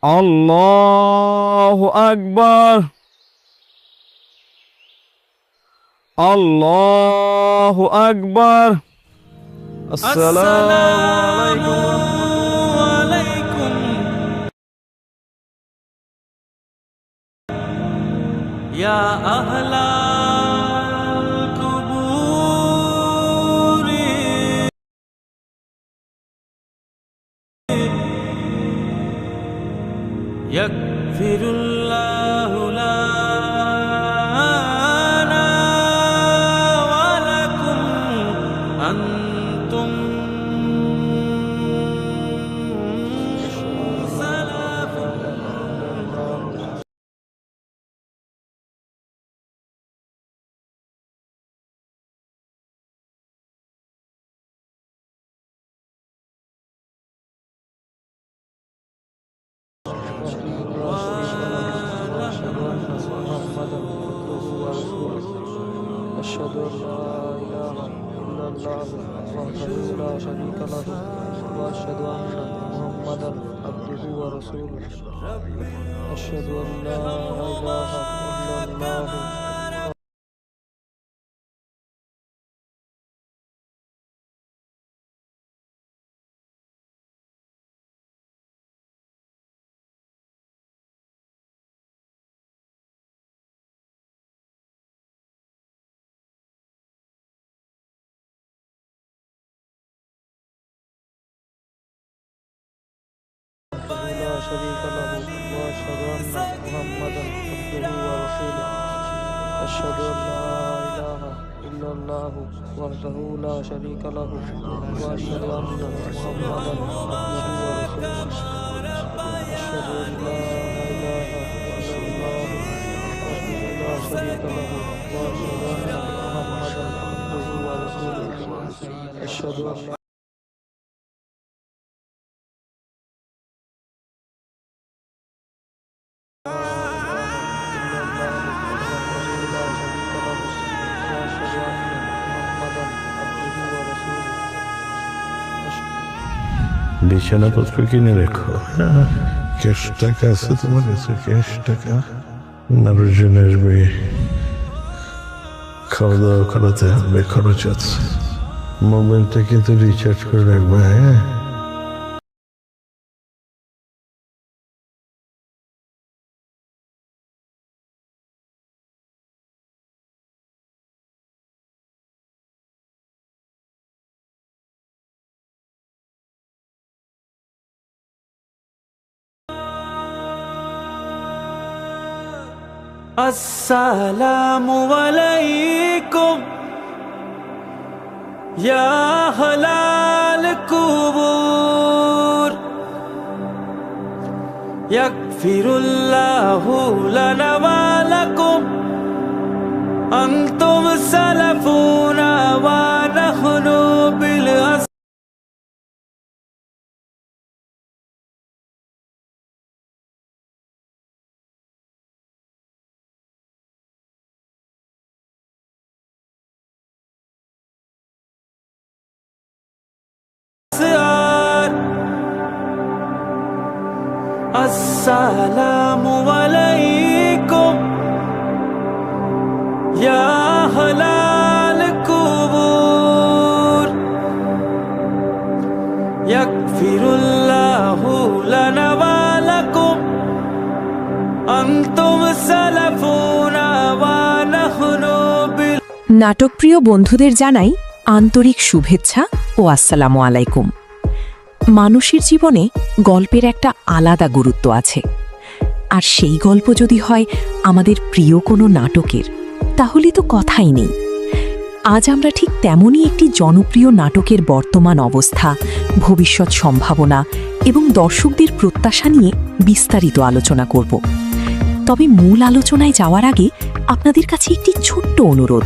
আল্লাহু আকবার, আল্লাহু আকবার। আসসালামু আলাইকুম। ইয়া আহলাল কুবুরি ইয়াগফিরুল্লাহু লানা ওয়া লাকুম আনতুম সালাফুন। أشهد أن لا إله إلا الله وحده لا شريك له وأشهد أن محمدا عبده ورسوله أشهد أن لا إله إلا الله لا شريك له وأشهد أن محمدا عبده ورسوله أشهد أن لا إله إلا الله وحده لا شريك له وأشهد أن محمدا عبده ورسوله أشهد أن لا إله إلا الله وحده لا شريك له وأشهد أن محمدا عبده ورسوله أشهد أن বিছানাপত্র কিনে রেখো। ক্যাশ টাকা আছে তোমার কাছে? ক্যাশ টাকা মানুষজন আসবে, খাওয়া দাওয়া করাতে হবে, খরচ আছে। মোবাইলটা কিন্তু রিচার্জ করে রাখবে। হ্যাঁ, আসসালামু আলাইকুম ইয়া আহলাল কুবুর ইয়াগফিরুল্লাহু লানা ওয়া লাকুম আনতুম সালাফুনা ওয়া নাহনু বিল আসসালামু আলাইকুম ইয়া আহলাল কুবুর ইয়াগফিরুল্লাহু লানা ওয়া লাকুম আনতুম সালাফুনা ওয়া নাহনু বিল। নাটকপ্রিয় বন্ধুদের জানাই আন্তরিক শুভেচ্ছা ও আসসালামু আলাইকুম। মানুষের জীবনে গল্পের একটা আলাদা গুরুত্ব আছে, আর সেই গল্প যদি হয় আমাদের প্রিয় কোনো নাটকের, তাহলে তো কথাই নেই। আজ আমরা ঠিক তেমনই একটি জনপ্রিয় নাটকের বর্তমান অবস্থা, ভবিষ্যৎ সম্ভাবনা এবং দর্শকদের প্রত্যাশা নিয়ে বিস্তারিত আলোচনা করব। তবে মূল আলোচনায় যাওয়ার আগে আপনাদের কাছে একটি ছোট্ট অনুরোধ।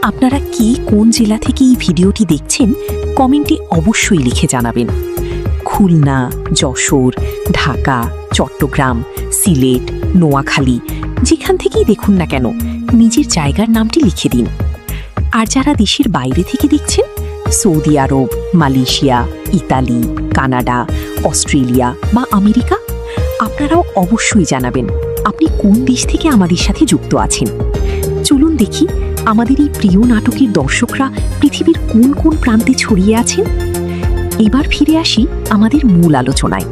আপনারা কি কোন জেলা থেকে এই ভিডিওটি দেখছেন কমেন্টে অবশ্যই লিখে জানাবেন। খুলনা, যশোর, ঢাকা, চট্টগ্রাম, সিলেট, নোয়াখালী, যেখান থেকেই দেখুন না কেন নিজের জায়গার নামটি লিখে দিন। আর যারা দেশের বাইরে থেকে দেখছেন, সৌদি আরব, মালয়েশিয়া, ইতালি, কানাডা, অস্ট্রেলিয়া বা আমেরিকা, আপনারাও অবশ্যই জানাবেন আপনি কোন দেশ থেকে আমাদের সাথে যুক্ত আছেন। চলুন দেখি আমাদের এই প্রিয় নাটকের দর্শকরা পৃথিবীর কোন কোন প্রান্তে ছড়িয়ে আছেন। এবার ফিরে আসি আমাদের মূল আলোচনায়।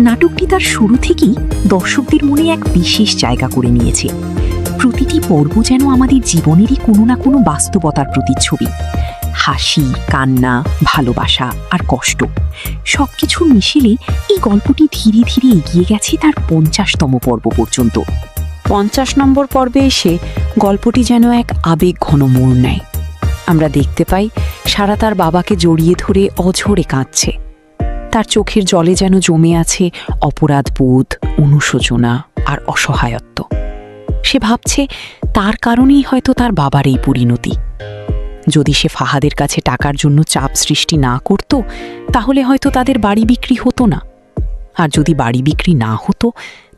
নাটকটি তার শুরু থেকেই দর্শকদের মনে এক বিশেষ জায়গা করে নিয়েছে। প্রতিটি পর্ব যেন আমাদের জীবনেরই কোনো না কোনো বাস্তবতার প্রতিচ্ছবি। হাসি, কান্না, ভালোবাসা আর কষ্ট সবকিছুর মিশেলে এই গল্পটি ধীরে ধীরে এগিয়ে গেছে তার 50তম পর্ব পর্যন্ত। 50 নম্বর পর্বে এসে গল্পটি যেন এক আবেগ ঘন মোড় নেয়। আমরা দেখতে পাই সারা তার বাবাকে জড়িয়ে ধরে অঝরে কাঁদছে। তার চোখের জলে যেন জমে আছে অপরাধবোধ, অনুশোচনা আর অসহায়ত্ব। সে ভাবছে তার কারণেই হয়তো তার বাবার এই পরিণতি। যদি সে ফাহাদের কাছে টাকার জন্য চাপ সৃষ্টি না করত, তাহলে হয়তো তাদের বাড়ি বিক্রি হতো না। আর যদি বাড়ি বিক্রি না হতো,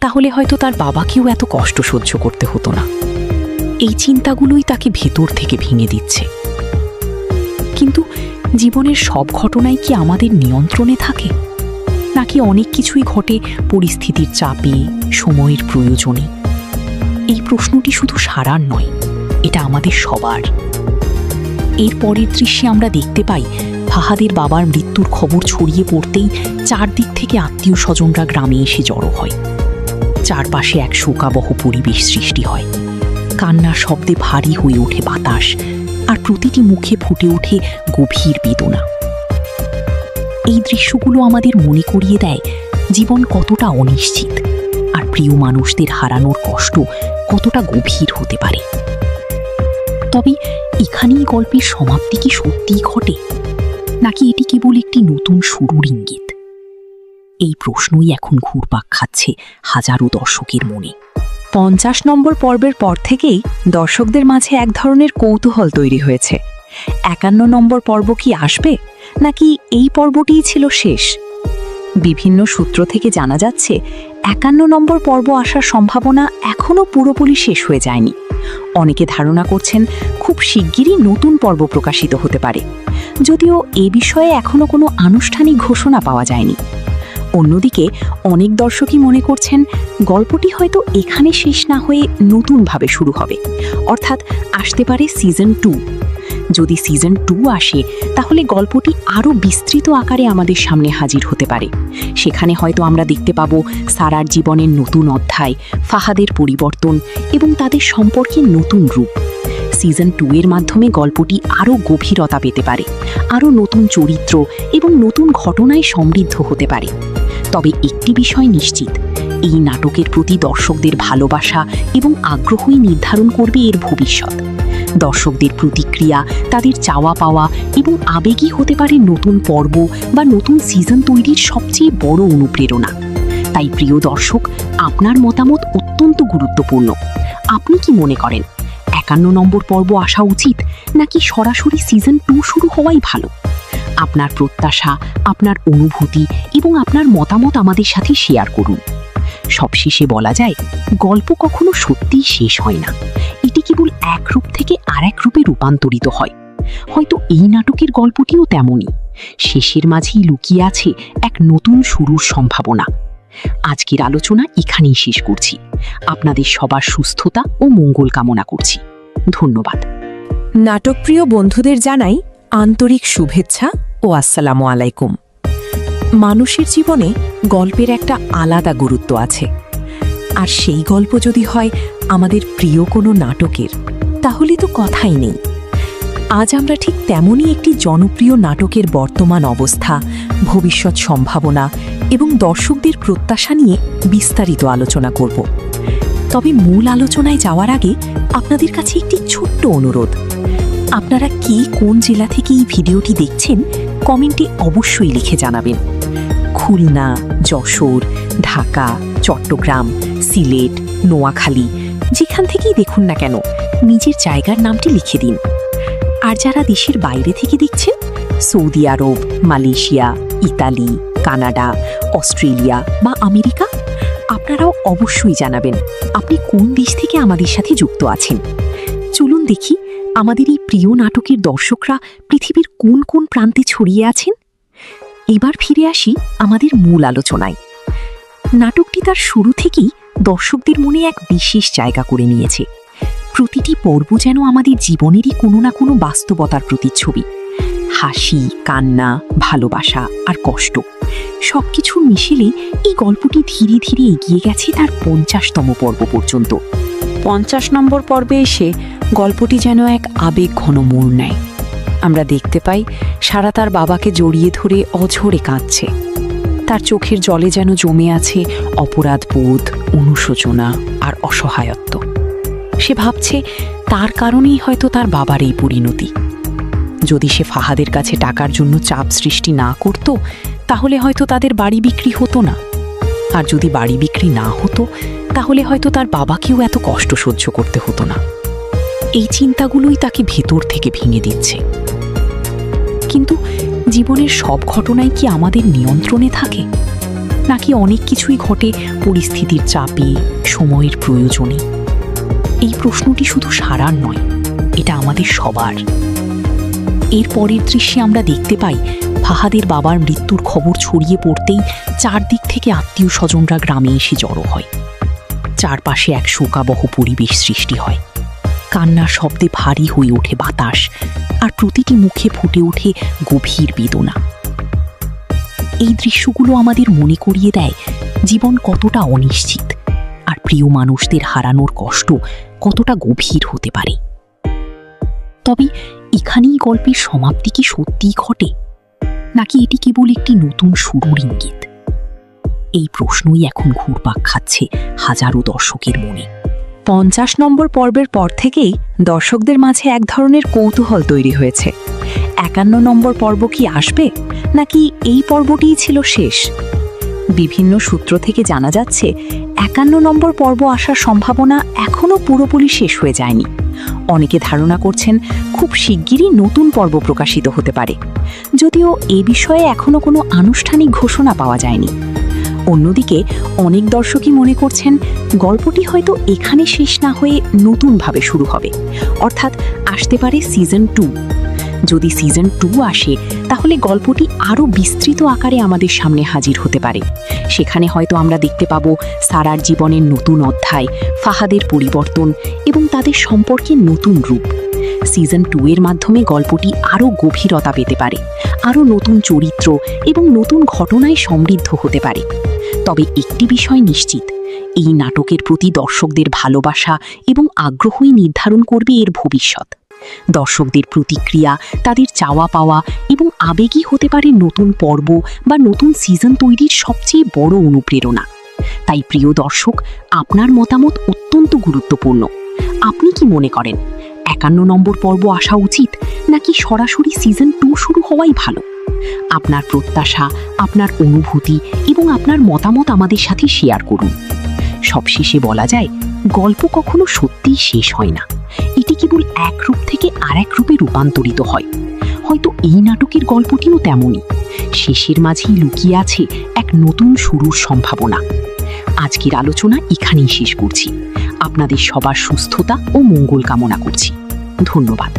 তাহলে হয়তো তার বাবাকেও এত কষ্ট সহ্য করতে হতো না। এই চিন্তাগুলোই তাকে ভেতর থেকে ভেঙে দিচ্ছে। কিন্তু জীবনের সব ঘটনাই কি আমাদের নিয়ন্ত্রণে থাকে, নাকি অনেক কিছুই ঘটে পরিস্থিতির চাপে, সময়ের প্রয়োজনে? এই প্রশ্নটি শুধু সারার নয়, এটা আমাদের সবার। এর পরের দৃশ্যে আমরা দেখতে পাই ফাহাদের বাবার মৃত্যুর খবর ছড়িয়ে পড়তেই চারদিক থেকে আত্মীয় স্বজনরা গ্রামে এসে জড়ো হয়। চারপাশে এক শোকাবহ পরিবেশ সৃষ্টি হয়। কান্নার শব্দে ভারী হয়ে ওঠে বাতাস, আর প্রতিটি মুখে ফুটে ওঠে গভীর বেদনা। এই দৃশ্যগুলো আমাদের মনে করিয়ে দেয় জীবন কতটা অনিশ্চিত, আর প্রিয় মানুষদের হারানোর কষ্ট কতটা গভীর হতে পারে। তবে এখানেই গল্পের সমাপ্তি কি সত্যিই ঘটে, নাকি এটি কেবল একটি নতুন শুরুর ইঙ্গিত? এই প্রশ্নই এখন ঘুরপাক খাচ্ছে হাজারো দর্শকের মনে। 50 নম্বর পর্বের পর থেকেই দর্শকদের মাঝে এক ধরনের কৌতূহল তৈরি হয়েছে। 51 নম্বর পর্ব কি আসবে, নাকি এই পর্বটিই ছিল শেষ? বিভিন্ন সূত্র থেকে জানা যাচ্ছে 51 নম্বর পর্ব আসার সম্ভাবনা এখনও পুরোপুরি শেষ হয়ে যায়নি। অনেকে ধারণা করছেন খুব শিগগিরই নতুন পর্ব প্রকাশিত হতে পারে, যদিও এ বিষয়ে এখনও কোনো আনুষ্ঠানিক ঘোষণা পাওয়া যায়নি। অন্যদিকে অনেক দর্শকই মনে করছেন গল্পটি হয়তো এখানে শেষ না হয়ে নতুনভাবে শুরু হবে, অর্থাৎ আসতে পারে সিজন 2। যদি সিজন 2 আসে, তাহলে গল্পটি আরও বিস্তৃত আকারে আমাদের সামনে হাজির হতে পারে। সেখানে হয়তো আমরা দেখতে পাবো সারার জীবনের নতুন অধ্যায়, ফাহাদের পরিবর্তন এবং তাদের সম্পর্কের নতুন রূপ। সিজন 2 এর মাধ্যমে গল্পটি আরও গভীরতা পেতে পারে, আরও নতুন চরিত্র এবং নতুন ঘটনায় সমৃদ্ধ হতে পারে। তবে একটি বিষয় নিশ্চিত, এই নাটকের প্রতি দর্শকদের ভালোবাসা এবং আগ্রহই নির্ধারণ করবে এর ভবিষ্যৎ। দর্শকদের প্রতিক্রিয়া, তাদের চাওয়া পাওয়া এবং আবেগই হতে পারে নতুন পর্ব বা নতুন সিজন তৈরির সবচেয়ে বড় অনুপ্রেরণা। তাই প্রিয় দর্শক, আপনার মতামত অত্যন্ত গুরুত্বপূর্ণ। আপনি কি মনে করেন 51 নম্বর পর্ব আসা উচিত, নাকি সরাসরি সিজন 2 শুরু হওয়াই ভালো? আপনার প্রত্যাশা, আপনার অনুভূতি এবং আপনার মতামত আমাদের সাথে শেয়ার করুন। সবশেষে বলা যায়, গল্প কখনো সত্যিই শেষ হয় না। এটি কেবল এক রূপ থেকে আরেক রূপে রূপান্তরিত হয়। হয়তো এই নাটকের গল্পটিও তেমনই। শেষের মাঝেই লুকিয়ে আছে এক নতুন শুরুর সম্ভাবনা। আজকের আলোচনা এখানেই শেষ করছি। আপনাদের সবার সুস্থতা ও মঙ্গল কামনা করছি। ধন্যবাদ। নাটকপ্রিয় বন্ধুদের জানাই আন্তরিক শুভেচ্ছা ও আসসালামু আলাইকুম। মানুষের জীবনে গল্পের একটা আলাদা গুরুত্ব আছে, আর সেই গল্প যদি হয় আমাদের প্রিয় কোনো নাটকের, তাহলে তো কথাই নেই। আজ আমরা ঠিক তেমনই একটি জনপ্রিয় নাটকের বর্তমান অবস্থা, ভবিষ্যৎ সম্ভাবনা এবং দর্শকদের প্রত্যাশা নিয়ে বিস্তারিত আলোচনা করব। তবে মূল আলোচনায় যাওয়ার আগে আপনাদের কাছে একটি ছোট্ট অনুরোধ। আপনারা কে কোন জেলা থেকে এই ভিডিওটি দেখছেন কমেন্টে অবশ্যই লিখে জানাবেন। খুলনা, যশোর, ঢাকা, চট্টগ্রাম, সিলেট, নোয়াখালী, যেখান থেকেই দেখুন না কেন নিজের জায়গার নামটি লিখে দিন। আর যারা দেশের বাইরে থেকে দেখছেন, সৌদি আরব, মালয়েশিয়া, ইতালি, কানাডা, অস্ট্রেলিয়া বা আমেরিকা, আপনারাও অবশ্যই জানাবেন আপনি কোন দেশ থেকে আমাদের সাথে যুক্ত আছেন। চলুন দেখি আমাদের এই প্রিয় নাটকের দর্শকরা পৃথিবীর কোন কোন প্রান্তে ছড়িয়ে আছেন। এবার ফিরে আসি আমাদের মূল আলোচনায়। নাটকটি তার শুরু থেকেই দর্শকদের মনে এক বিশেষ জায়গা করে নিয়েছে। প্রতিটি পর্ব যেন আমাদের জীবনেরই কোনো না কোনো বাস্তবতার প্রতিচ্ছবি। হাসি, কান্না, ভালোবাসা আর কষ্ট সবকিছুর মিশেলে এই গল্পটি ধীরে ধীরে এগিয়ে গেছে তার 50তম পর্ব পর্যন্ত। 50 নম্বর পর্বে এসে গল্পটি যেন এক আবেগ ঘন মোড় নেয়। আমরা দেখতে পাই সারা তার বাবাকে জড়িয়ে ধরে অঝরে কাঁদছে। তার চোখের জলে যেন জমে আছে অপরাধবোধ, অনুশোচনা আর অসহায়ত্ব। সে ভাবছে তার কারণেই হয়তো তার বাবার এই পরিণতি। যদি সে ফাহাদের কাছে টাকার জন্য চাপ সৃষ্টি না করত, তাহলে হয়তো তাদের বাড়ি বিক্রি হতো না। আর যদি বাড়ি বিক্রি না হতো, তাহলে হয়তো তার বাবাকেও এত কষ্ট সহ্য করতে হতো না। এই চিন্তাগুলোই তাকে ভেতর থেকে ভেঙে দিচ্ছে। কিন্তু জীবনের সব ঘটনাই কি আমাদের নিয়ন্ত্রণে থাকে, নাকি অনেক কিছুই ঘটে পরিস্থিতির চাপে, সময়ের প্রয়োজনে? এই প্রশ্নটি শুধু সারার নয়, এটা আমাদের সবার। এর পরের দৃশ্যে আমরা দেখতে পাই ফাহাদের বাবার মৃত্যুর খবর ছড়িয়ে পড়তেই চারদিক থেকে আত্মীয় স্বজনরা গ্রামে এসে জড়ো হয়। চারপাশে এক শোকাবহ পরিবেশ সৃষ্টি হয়। কান্নার শব্দে ভারী হয়ে ওঠে বাতাস, আর প্রতিটি মুখে ফুটে ওঠে গভীর বেদনা। এই দৃশ্যগুলো আমাদের মনে করিয়ে দেয় জীবন কতটা অনিশ্চিত, আর প্রিয় মানুষদের হারানোর কষ্ট কতটা গভীর হতে পারে। তবে এখানেই গল্পের সমাপ্তি কি সত্যিই ঘটে, নাকি এটি কেবল একটি নতুন শুরুর ইঙ্গিত? এই প্রশ্নই এখন ঘুরপাক খাচ্ছে হাজারো দর্শকের মনে। 50 নম্বর পর্বের পর থেকেই দর্শকদের মাঝে এক ধরনের কৌতূহল তৈরি হয়েছে। 51 নম্বর পর্ব কি আসবে, নাকি এই পর্বটিই ছিল শেষ? বিভিন্ন সূত্র থেকে জানা যাচ্ছে 51 নম্বর পর্ব আসার সম্ভাবনা এখনও পুরোপুরি শেষ হয়ে যায়নি। অনেকে ধারণা করছেন খুব শিগগিরই নতুন পর্ব প্রকাশিত হতে পারে, যদিও এ বিষয়ে এখনও কোনো আনুষ্ঠানিক ঘোষণা পাওয়া যায়নি। অন্যদিকে অনেক দর্শকই মনে করছেন গল্পটি হয়তো এখানে শেষ না হয়ে নতুনভাবে শুরু হবে, অর্থাৎ আসতে পারে সিজন 2। যদি সিজন 2 আসে, তাহলে গল্পটি আরও বিস্তৃত আকারে আমাদের সামনে হাজির হতে পারে। সেখানে হয়তো আমরা দেখতে পাবো সারার জীবনের নতুন অধ্যায়, ফাহাদের পরিবর্তন এবং তাদের সম্পর্কের নতুন রূপ। সিজন 2 এর মাধ্যমে গল্পটি আরও গভীরতা পেতে পারে, আরও নতুন চরিত্র এবং নতুন ঘটনায় সমৃদ্ধ হতে পারে। তবে একটি বিষয় নিশ্চিত, এই নাটকের প্রতি দর্শকদের ভালোবাসা এবং আগ্রহই নির্ধারণ করবে এর ভবিষ্যৎ। দর্শকদের প্রতিক্রিয়া, তাদের চাওয়া পাওয়া এবং আবেগই হতে পারে নতুন পর্ব বা নতুন সিজন তৈরির সবচেয়ে বড় অনুপ্রেরণা। তাই প্রিয় দর্শক, আপনার মতামত অত্যন্ত গুরুত্বপূর্ণ। আপনি কি মনে করেন 51 নম্বর পর্ব আসা উচিত, নাকি সরাসরি সিজন 2 শুরু হওয়াই ভালো? আপনার প্রত্যাশা, আপনার অনুভূতি এবং আপনার মতামত আমাদের সাথে শেয়ার করুন। সবশেষে বলা যায়, গল্প কখনো সত্যিই শেষ হয় না। এটি কেবল এক রূপ থেকে আরেক রূপে রূপান্তরিত হয়। হয়তো এই নাটকের গল্পটিও তেমনই, শেষের মাঝেই লুকিয়ে আছে এক নতুন শুরুর সম্ভাবনা। আজকের আলোচনা এখানেই শেষ করছি। আপনাদের সবার সুস্থতা ও মঙ্গল কামনা করছি। ধন্যবাদ।